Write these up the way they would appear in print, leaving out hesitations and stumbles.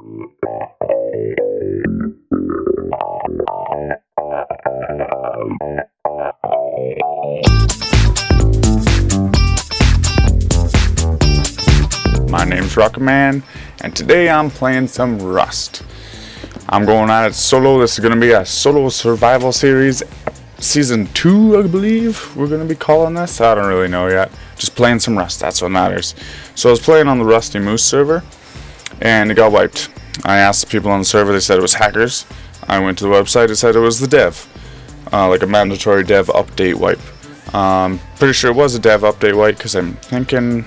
My name's Rocket Man, and today I'm playing some Rust. I'm going at it solo. This is going to be a solo survival series, season 2, I believe we're going to be calling this. I don't really know yet. Just playing some Rust, that's what matters. So I was playing on the Rusty Moose server, and it got wiped. I asked the people on the server, they said it was hackers. I went to the website, it said it was the dev. Like a mandatory dev update wipe. Pretty sure it was a dev update wipe, because I'm thinking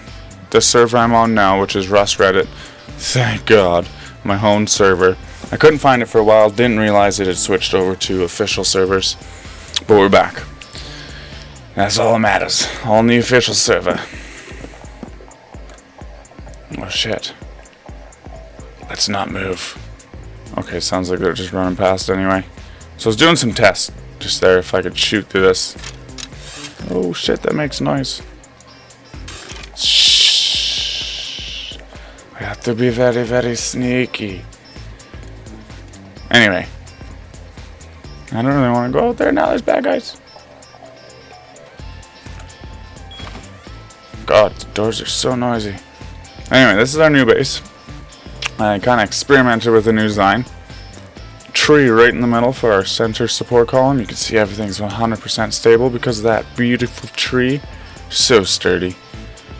the server I'm on now, which is Rust Reddit, thank God, my home server. I couldn't find it for a while, didn't realize it had switched over to official servers, but we're back. That's all that matters, on the official server. Oh shit. Let's not move. Okay, sounds like they're just running past anyway. So I was doing some tests just there if I could shoot through this. Oh shit, that makes noise. Shh. We have to be very, very sneaky. Anyway. I don't really want to go out there now, there's bad guys. God, the doors are so noisy. Anyway, this is our new base. I kind of experimented with a new design. Tree right in the middle for our center support column. You can see everything's 100% stable because of that beautiful tree. So sturdy.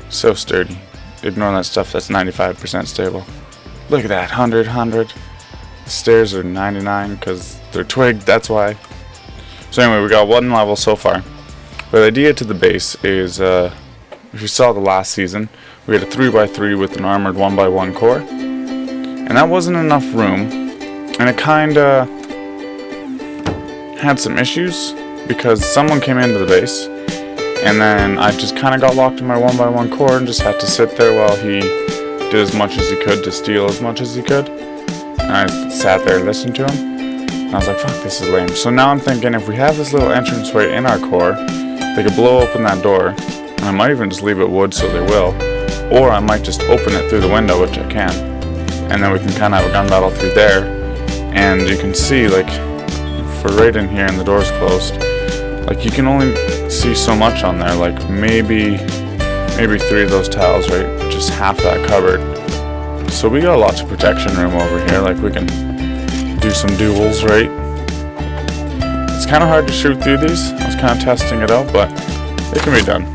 So sturdy. Ignore that stuff that's 95% stable. Look at that, 100, 100. The stairs are 99 because they're twigged, that's why. So anyway, we got one level so far. The idea to the base is, if you saw the last season, we had a 3x3 with an armored 1x1 core. And that wasn't enough room. And it kinda had some issues because someone came into the base. And then I just kind of got locked in my 1x1 core and just had to sit there while he did as much as he could to steal as much as he could. And I sat there and listened to him. And I was like, fuck, this is lame. So now I'm thinking if we have this little entranceway in our core, they could blow open that door. And I might even just leave it wood so they will. Or I might just open it through the window, which I can. And then we can kind of have a gun battle through there. And you can see, like, if we're right in here and the door's closed, like, you can only see so much on there, like maybe 3 of those tiles, right? Just half that cupboard. So we got lots of protection room over here, like we can do some duels, right? It's kind of hard to shoot through these. I was kind of testing it out, but it can be done.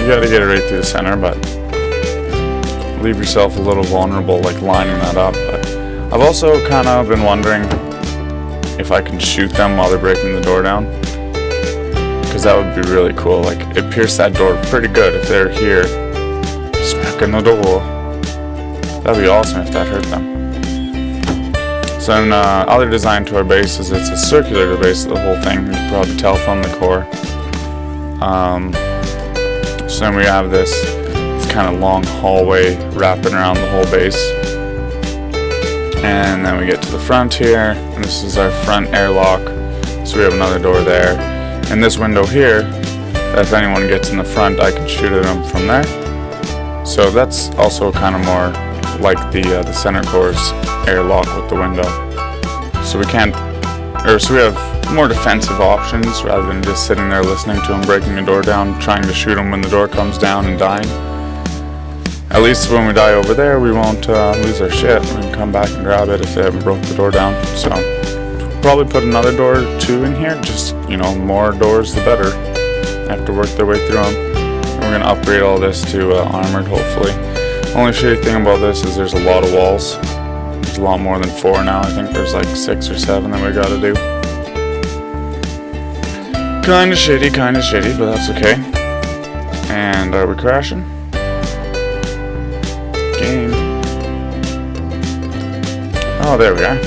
You gotta get it right through the center, but leave yourself a little vulnerable, like lining that up. But I've also kind of been wondering if I can shoot them while they're breaking the door down. Because that would be really cool. Like, it pierced that door pretty good if they're here smacking the door. That'd be awesome if that hurt them. So then other design to our base is it's a circular base of the whole thing. You can probably tell from the core. So then we have this kind of long hallway wrapping around the whole base. And then we get to the front here. And this is our front airlock. So we have another door there. And this window here, if anyone gets in the front, I can shoot at them from there. So that's also kind of more like the center core's airlock with the window. So we have more defensive options rather than just sitting there listening to them breaking the door down, trying to shoot them when the door comes down and dying. At least when we die over there, we won't lose our shit. We can come back and grab it if they haven't broke the door down. So probably put another door or 2 in here, just, more doors the better. Have to work their way through them. And we're going to upgrade all this to armored, hopefully. Only shitty thing about this is there's a lot of walls. There's a lot more than 4 now. I think there's like 6 or 7 that we got to do. Kinda shitty, but that's okay. And are we crashing? Game. Oh, there we are.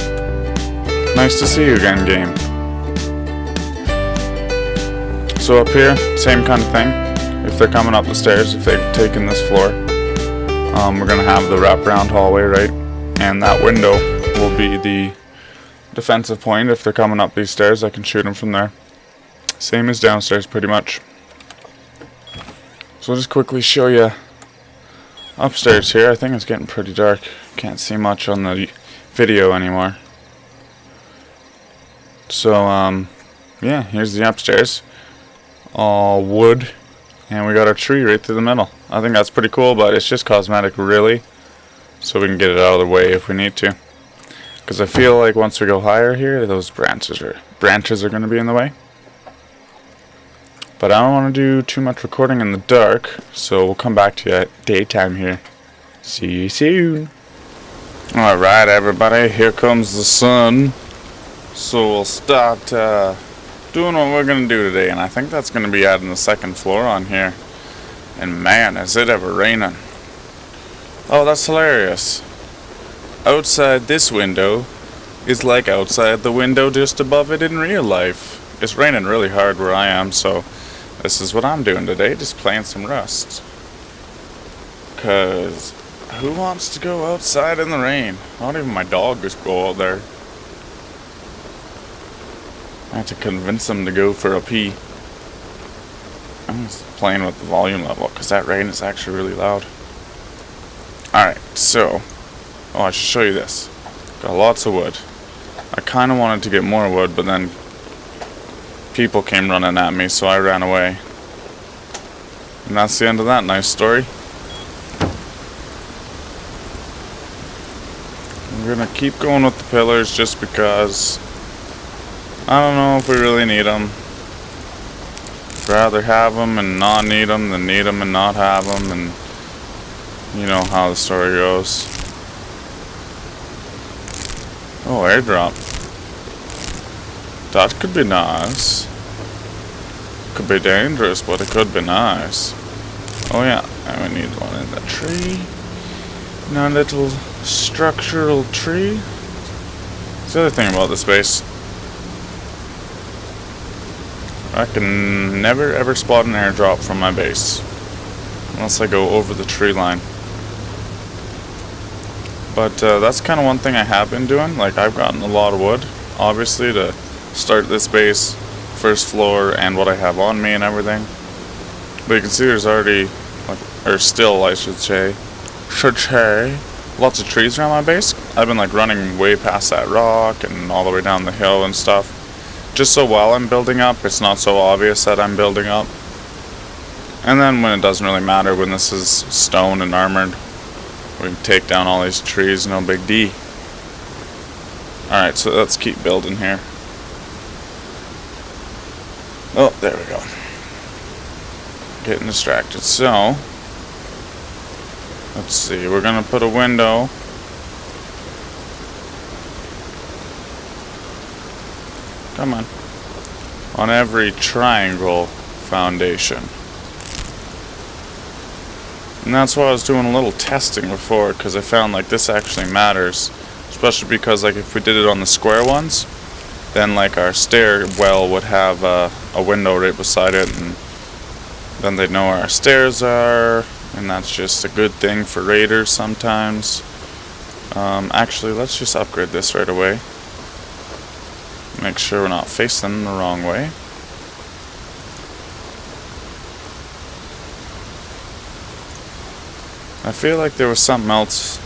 Nice to see you again, game. So up here, same kind of thing. If they're coming up the stairs, if they've taken this floor, we're going to have the wraparound hallway, right? And that window will be the defensive point. If they're coming up these stairs, I can shoot them from there. Same as downstairs, pretty much. So I'll just quickly show you upstairs here. I think it's getting pretty dark. Can't see much on the video anymore. So, yeah, here's the upstairs. All wood. And we got our tree right through the middle. I think that's pretty cool, but it's just cosmetic, really. So we can get it out of the way if we need to. Because I feel like once we go higher here, those branches are going to be in the way. But I don't want to do too much recording in the dark, so we'll come back to you at daytime here. See you soon. Alright, everybody, here comes the sun. So we'll start doing what we're going to do today, and I think that's going to be adding the second floor on here. And man, is it ever raining. Oh, that's hilarious. Outside this window is like outside the window just above it in real life. It's raining really hard where I am, so this is what I'm doing today, just playing some Rust. Cause who wants to go outside in the rain? Not even my dog just go out there. I have to convince him to go for a pee. I'm just playing with the volume level because that rain is actually really loud. Alright, so I should show you this. Got lots of wood. I kind of wanted to get more wood, but then people came running at me, so I ran away. And that's the end of that nice story. We're gonna keep going with the pillars just because I don't know if we really need them. I'd rather have them and not need them than need them and not have them, and you know how the story goes. Oh, airdrop. That could be nice. Could be dangerous, but it could be nice. Oh yeah, and we need one in the tree. Now a little structural tree. That's the other thing about this base. I can never ever spot an airdrop from my base. Unless I go over the tree line. But that's kind of one thing I have been doing. Like, I've gotten a lot of wood, obviously, to start this base, first floor, and what I have on me and everything. But you can see there's already, or still, I should say, lots of trees around my base. I've been like running way past that rock and all the way down the hill and stuff. Just so while I'm building up, it's not so obvious that I'm building up. And then when it doesn't really matter, when this is stone and armored, we can take down all these trees, no big D. Alright, so let's keep building here. Oh, there we go. Getting distracted. So, let's see, we're gonna put a window. Come on every triangle foundation. And that's why I was doing a little testing before, because I found like this actually matters. Especially because like if we did it on the square ones, then like our stairwell would have a window right beside it, and then they'd know where our stairs are, and that's just a good thing for raiders sometimes. Actually, let's just upgrade this right away. Make sure we're not facing the wrong way. I feel like there was something else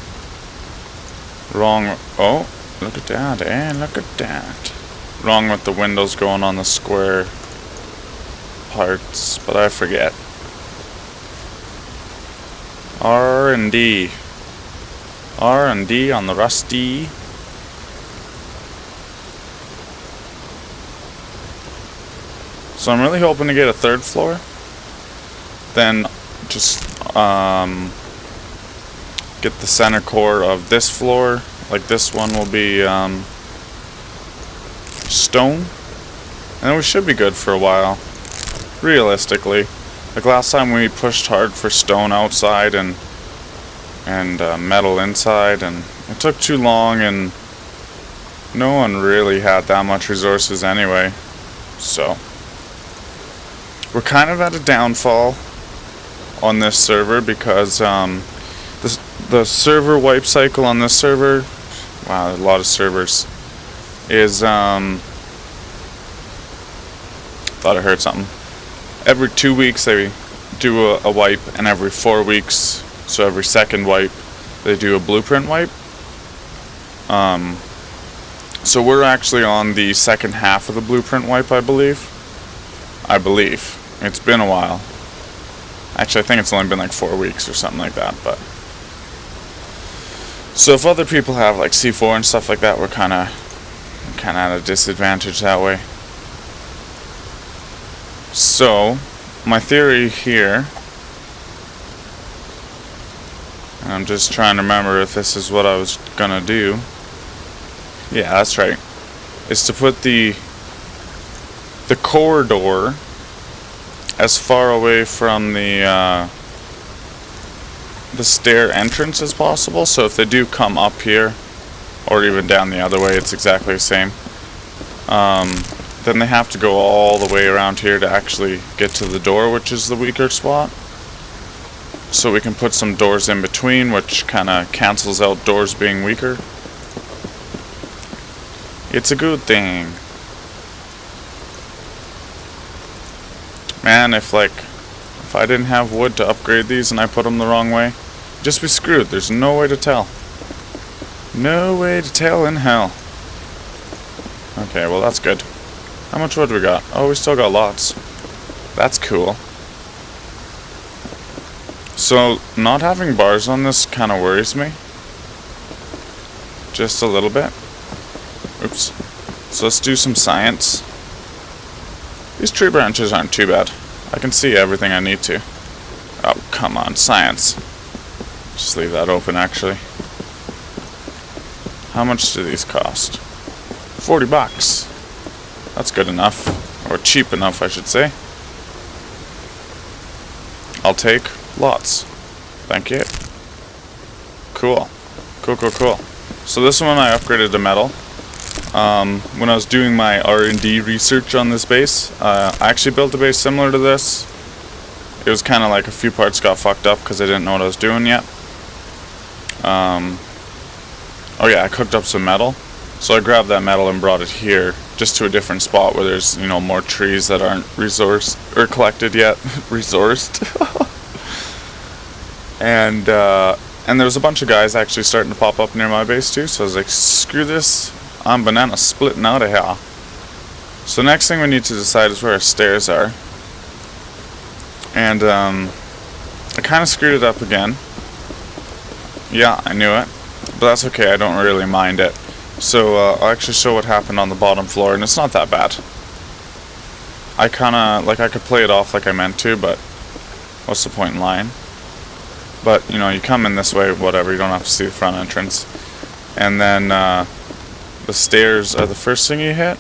wrong. Oh, look at that, look at that. Wrong with the windows going on the square parts, but I forget. R&D. R&D on the Rusty. So I'm really hoping to get a third floor. Then just get the center core of this floor. Like this one will be stone. And then we should be good for a while. Realistically. Like last time we pushed hard for stone outside and metal inside, and it took too long, and no one really had that much resources anyway. So we're kind of at a downfall on this server because the server wipe cycle on this server, wow, a lot of servers, is thought I heard something. Every 2 weeks they do a wipe, and every 4 weeks, so every second wipe, they do a blueprint wipe. So we're actually on the second half of the blueprint wipe, I believe. It's been a while. Actually, I think it's only been like 4 weeks or something like that, but... So if other people have like C4 and stuff like that, we're kind of at a disadvantage that way. So, my theory here, and I'm just trying to remember if this is what I was gonna do. Yeah, that's right. Is to put the corridor as far away from the stair entrance as possible. So if they do come up here, or even down the other way, it's exactly the same. Then they have to go all the way around here to actually get to the door, which is the weaker spot. So we can put some doors in between, which kind of cancels out doors being weaker. It's a good thing. Man, if I didn't have wood to upgrade these and I put them the wrong way, I'd just be screwed. There's no way to tell. No way to tell in hell. Okay, well that's good. How much wood we got? Oh, we still got lots. That's cool. So, not having bars on this kind of worries me. Just a little bit. Oops. So let's do some science. These tree branches aren't too bad. I can see everything I need to. Oh, come on, science. Just leave that open, actually. How much do these cost? 40 bucks. That's good enough. Or cheap enough, I should say. I'll take lots. Thank you. Cool. Cool. So this one I upgraded to metal. When I was doing my R&D research on this base, I actually built a base similar to this. It was kind of like a few parts got fucked up because I didn't know what I was doing yet. Oh yeah, I cooked up some metal. So I grabbed that metal and brought it here, just to a different spot where there's, you know, more trees that aren't resourced, or collected yet. Resourced. And there was a bunch of guys actually starting to pop up near my base too, so I was like, screw this. I'm banana splitting out of here. So next thing we need to decide is where our stairs are. And I kind of screwed it up again. Yeah, I knew it. But that's okay, I don't really mind it. So I'll actually show what happened on the bottom floor, and it's not that bad. I could play it off like I meant to, but what's the point in lying? But, you know, you come in this way, whatever, you don't have to see the front entrance. And then the stairs are the first thing you hit,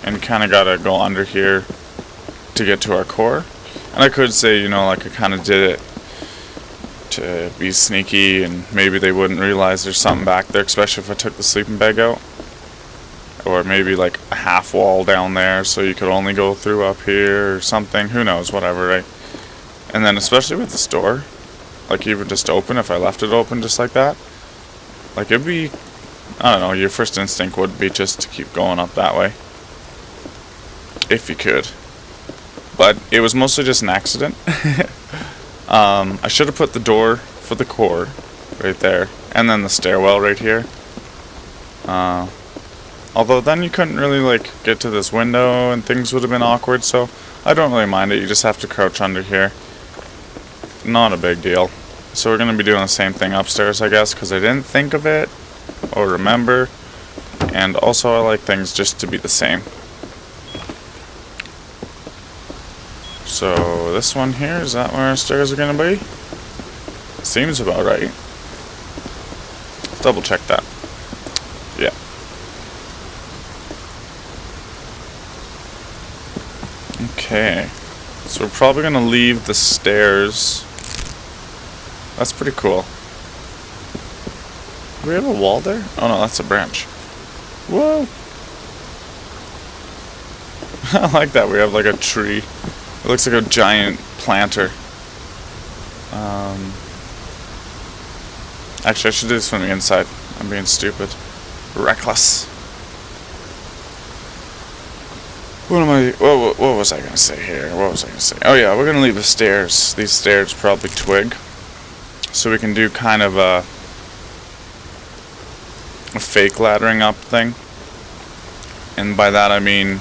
and you kind of gotta go under here to get to our core. And I could say, you know, like I kind of did it to be sneaky, and maybe they wouldn't realize there's something back there, especially if I took the sleeping bag out. Or maybe like a half wall down there, so you could only go through up here or something. Who knows, whatever, right? And then especially with this door, like even just open, if I left it open just like that, like it'd be, I don't know, your first instinct would be just to keep going up that way. If you could. But it was mostly just an accident. I should have put the door for the core right there, and then the stairwell right here. Although then you couldn't really like get to this window and things would have been awkward, so I don't really mind it. You just have to crouch under here. Not a big deal. So we're going to be doing the same thing upstairs, I guess, because I didn't think of it or remember. And also I like things just to be the same. So this one here, is that where our stairs are going to be? Seems about right. Double check that. Yeah. Okay. So we're probably going to leave the stairs. That's pretty cool. Do we have a wall there? Oh no, that's a branch. Whoa! I like that. We have like a tree. It looks like a giant planter. Actually, I should do this from the inside. I'm being stupid. Reckless. What was I going to say here? What was I going to say? Oh yeah, we're going to leave the stairs. These stairs probably twig. So we can do kind of a fake laddering up thing. And by that I mean,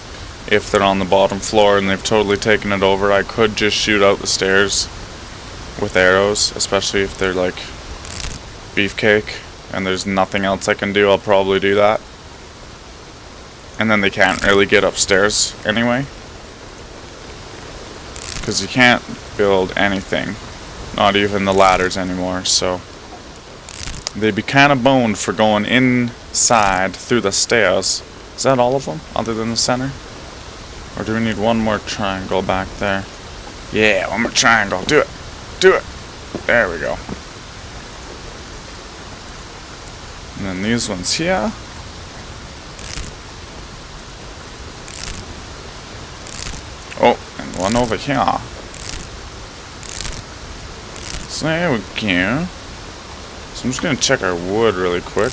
if they're on the bottom floor and they've totally taken it over, I could just shoot out the stairs with arrows, especially if they're like beefcake and there's nothing else I can do. I'll probably do that. And then they can't really get upstairs anyway, because you can't build anything, not even the ladders anymore, so they'd be kind of boned for going inside through the stairs. Is that all of them, other than the center? Or do we need one more triangle back there? Yeah, one more triangle. Do it. Do it. There we go. And then these ones here. Oh, and one over here. So there we go. So I'm just going to check our wood really quick.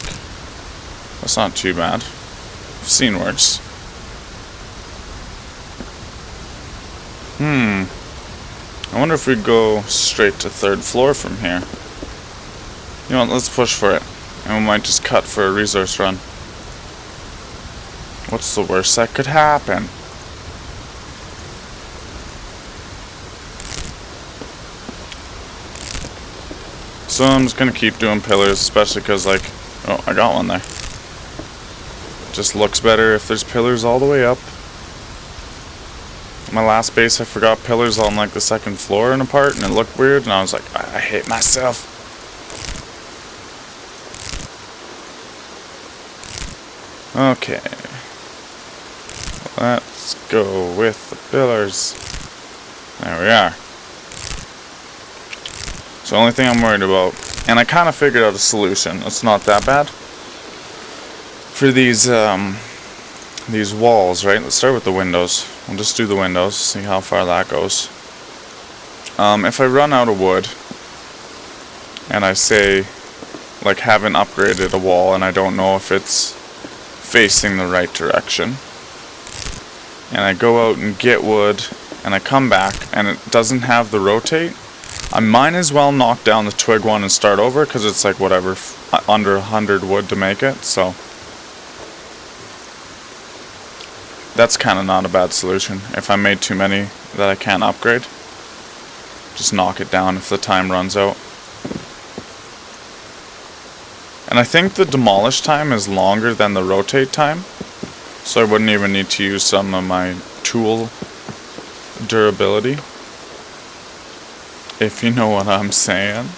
That's not too bad. I've seen worse. I wonder if we go straight to 3rd floor from here. You know what, let's push for it. And we might just cut for a resource run. What's the worst that could happen? So I'm just gonna keep doing pillars, especially because, like, oh, I got one there. It just looks better if there's pillars all the way up. My last base, I forgot pillars on like the 2nd floor and a part, and it looked weird, and I was like, I hate myself. Okay. Let's go with the pillars. There we are. So the only thing I'm worried about, and I kind of figured out a solution, it's not that bad, for these walls, right? Let's start with the windows. We'll just do the windows, see how far that goes. If I run out of wood, and I say, like, haven't upgraded a wall, and I don't know if it's facing the right direction, and I go out and get wood, and I come back, and it doesn't have the rotate, I might as well knock down the twig one and start over, because it's like, whatever, under 100 wood to make it, so that's kind of not a bad solution. If I made too many that I can't upgrade, just knock it down if the time runs out. And I think the demolish time is longer than the rotate time, so I wouldn't even need to use some of my tool durability, if you know what I'm saying.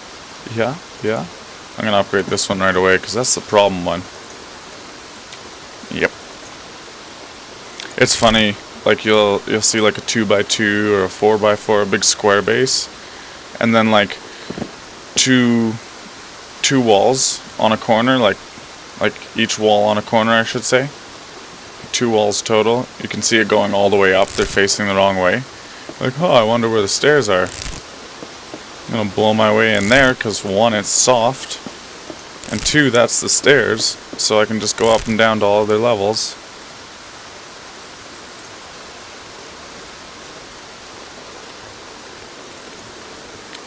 Yeah. I'm gonna upgrade this one right away, because that's the problem one. Yep. It's funny, like you'll see like a 2x2 or a 4x4, a big square base, and then like two walls on a corner, like each wall on a corner, I should say. 2 walls total. You can see it going all the way up. They're facing the wrong way. Like, oh, I wonder where the stairs are. I'm gonna blow my way in there, because 1, it's soft, and 2, that's the stairs, so I can just go up and down to all their levels.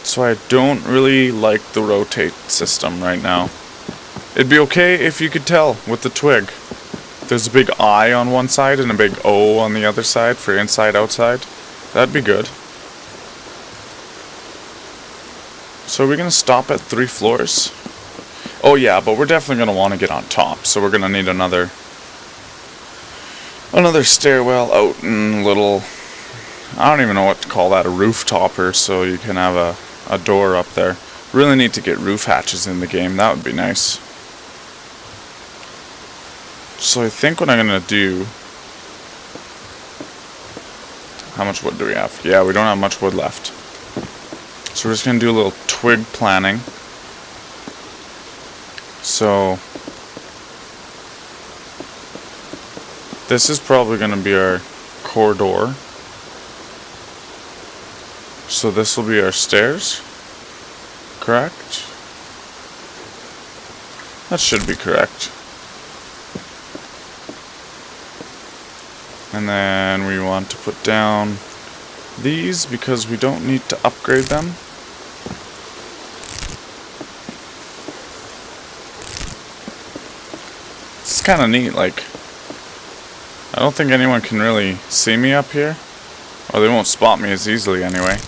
So I don't really like the rotate system right now. It'd be okay if you could tell with the twig. There's a big I on one side and a big O on the other side for inside outside. That'd be good. So are we gonna stop at 3 floors? Oh yeah, but we're definitely gonna want to get on top, so we're gonna need another stairwell out and little, I don't even know what to call that, a roof topper, so you can have a door up there. Really need to get roof hatches in the game, that would be nice. So I think what I'm gonna do, how much wood do we have? Yeah, we don't have much wood left. So we're just gonna do a little twig planning. So this is probably gonna be our corridor. So this will be our stairs, correct? That should be correct. And then we want to put down these because we don't need to upgrade them. kind of neat. Like, I don't think anyone can really see me up here, or they won't spot me as easily anyway.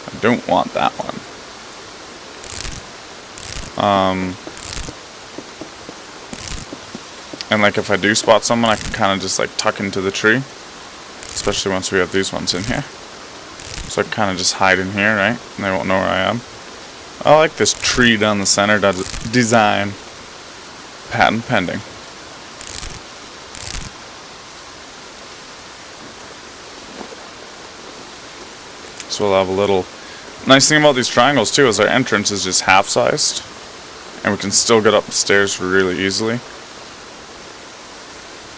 I don't want that one. And like if I do spot someone, I can kind of just like tuck into the tree, especially once we have these ones in here. So I can kind of just hide in here, right? And they won't know where I am. I like this tree down the center design. Patent pending. So we'll have a little... Nice thing about these triangles too is our entrance is just half-sized. And we can still get up the stairs really easily.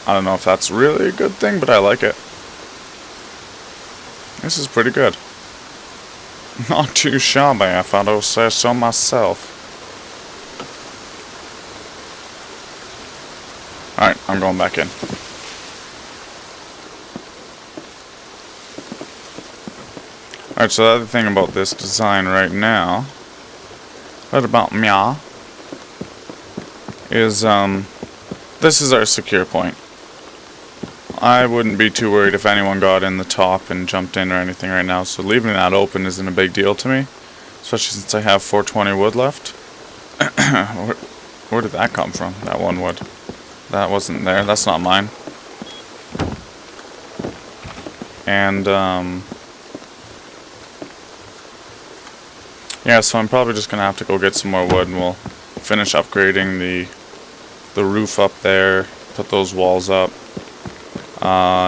I don't know if that's really a good thing, but I like it. This is pretty good. Not too shabby, if I don't say so myself. Alright, I'm going back in. Alright, so the other thing about this design right now, what about meow, is this is our secure point. I wouldn't be too worried if anyone got in the top and jumped in or anything right now, so leaving that open isn't a big deal to me, especially since I have 420 wood left. Where did that come from, that one wood? That wasn't there, that's not mine. And, yeah, so I'm probably just going to have to go get some more wood and we'll finish upgrading the roof up there, put those walls up.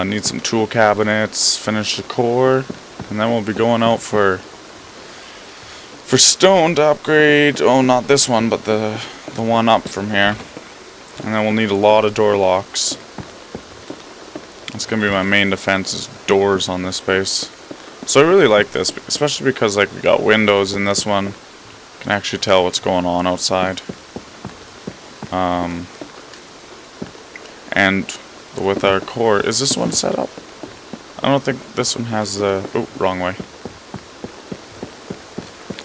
Need some tool cabinets, finish the core, and then we'll be going out for stone to upgrade. Oh, not this one, but the one up from here. And then we'll need a lot of door locks. That's gonna be my main defense, is doors on this space. So I really like this, especially because like we got windows in this one. You can actually tell what's going on outside. And with our core, is this one set up? I don't think this one has the... Oh, wrong way.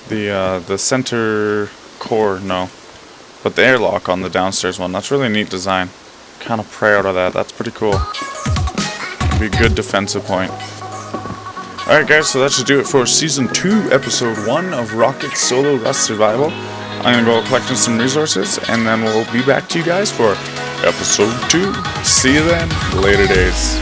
The center core, no. But the airlock on the downstairs one, that's really a neat design. Kind of proud of that, that's pretty cool. It'd be a good defensive point. Alright guys, so that should do it for Season 2, Episode 1 of Rocket Solo Rust Survival. I'm going to go collecting some resources, and then we'll be back to you guys for Episode 2. See you then. Later days.